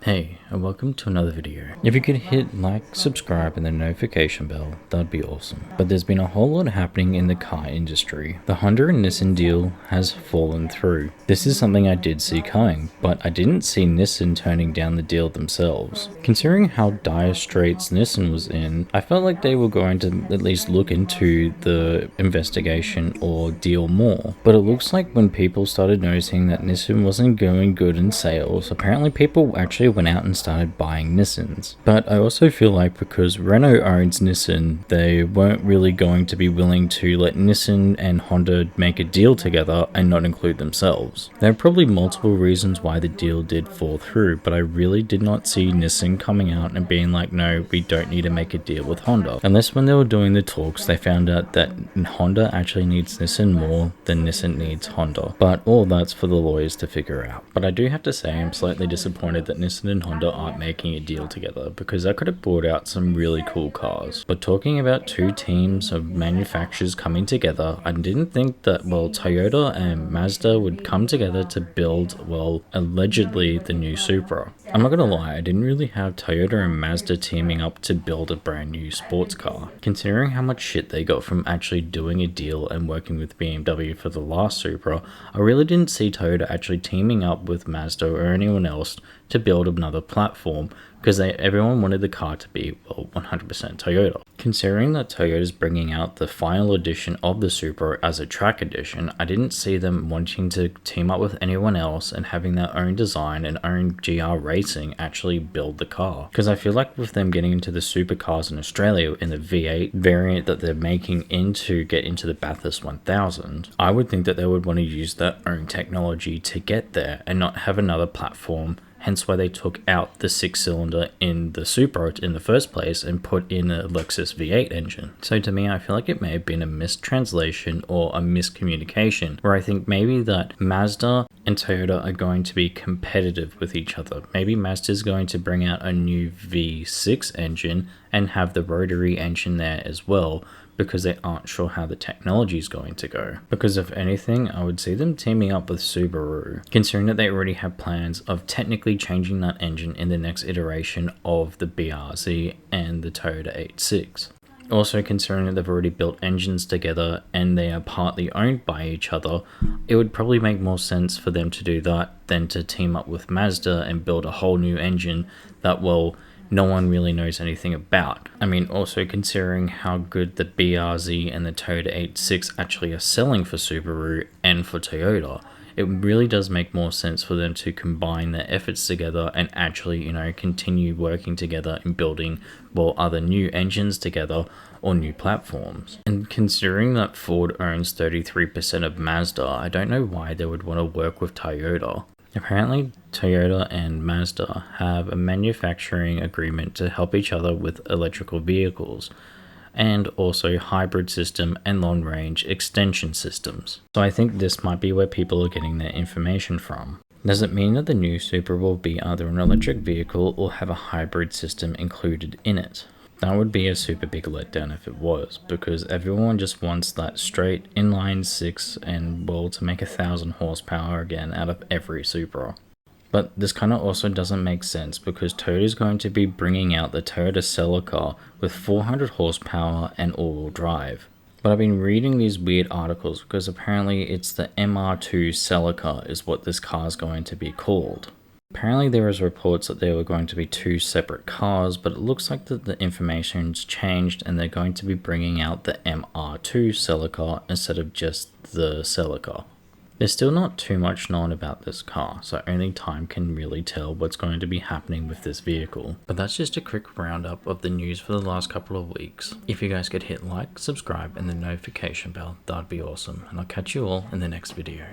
Hey, and welcome to another video. If you could hit like, subscribe, and the notification bell, that'd be awesome. But there's been a whole lot happening in the car industry. The Honda and Nissan deal has fallen through. This is something I did see coming, but I didn't see Nissan turning down the deal themselves. Considering how dire straits Nissan was in, I felt like they were going to at least look into the investigation or deal more. But it looks like when people started noticing that Nissan wasn't going good in sales, apparently people actually went out and started buying Nissans. But I also feel like because Renault owns Nissan, they weren't really going to be willing to let Nissan and Honda make a deal together and not include themselves. There are probably multiple reasons why the deal did fall through, but I really did not see Nissan coming out and being like, no, we don't need to make a deal with Honda. Unless when they were doing the talks, they found out that Honda actually needs Nissan more than Nissan needs Honda. But all that's for the lawyers to figure out. But I do have to say I'm slightly disappointed that Nissan and Honda aren't making a deal together, because that could have brought out some really cool cars. But talking about two teams of manufacturers coming together, I didn't think that, Toyota and Mazda would come together to build, allegedly the new Supra. I'm not gonna lie, I didn't really have Toyota and Mazda teaming up to build a brand new sports car. Considering how much shit they got from actually doing a deal and working with BMW for the last Supra, I really didn't see Toyota actually teaming up with Mazda or anyone else to build another platform, because everyone wanted the car to be 100% Toyota. Considering that Toyota is bringing out the final edition of the Supra as a track edition, I didn't see them wanting to team up with anyone else and having their own design and own GR racing actually build the car. Because I feel like with them getting into the supercars in Australia in the V8 variant that they're making get into the Bathurst 1000, I would think that they would want to use their own technology to get there and not have another platform. Hence why they took out the 6-cylinder in the Supra in the first place and put in a Lexus V8 engine. So to me, I feel like it may have been a mistranslation or a miscommunication, where I think maybe that Mazda and Toyota are going to be competitive with each other. Maybe Mazda is going to bring out a new V6 engine and have the rotary engine there as well, because they aren't sure how the technology is going to go. Because if anything, I would see them teaming up with Subaru, considering that they already have plans of technically changing that engine in the next iteration of the BRZ and the Toyota 86. Also, considering that they've already built engines together and they are partly owned by each other, it would probably make more sense for them to do that than to team up with Mazda and build a whole new engine that, no one really knows anything about. I mean, also considering how good the BRZ and the Toyota 86 actually are selling for Subaru and for Toyota, it really does make more sense for them to combine their efforts together and actually, continue working together in building, other new engines together or new platforms. And considering that Ford owns 33% of Mazda, I don't know why they would want to work with Toyota. Apparently, Toyota and Mazda have a manufacturing agreement to help each other with electrical vehicles, and also hybrid system and long-range extension systems. So I think this might be where people are getting their information from. Does it mean that the new Supra will be either an electric vehicle or have a hybrid system included in it? That would be a super big letdown if it was, because everyone just wants that straight inline 6 and to make 1,000 horsepower again out of every Supra. But this kind of also doesn't make sense, because Toyota is going to be bringing out the Toyota Celica with 400 horsepower and all-wheel drive. But I've been reading these weird articles because apparently it's the MR2 Celica is what this car is going to be called. Apparently there is reports that there were going to be two separate cars, but it looks like that the information's changed and they're going to be bringing out the MR2 Celica instead of just the Celica. There's still not too much known about this car, so only time can really tell what's going to be happening with this vehicle. But that's just a quick roundup of the news for the last couple of weeks. If you guys could hit like, subscribe, and the notification bell, that'd be awesome. And I'll catch you all in the next video.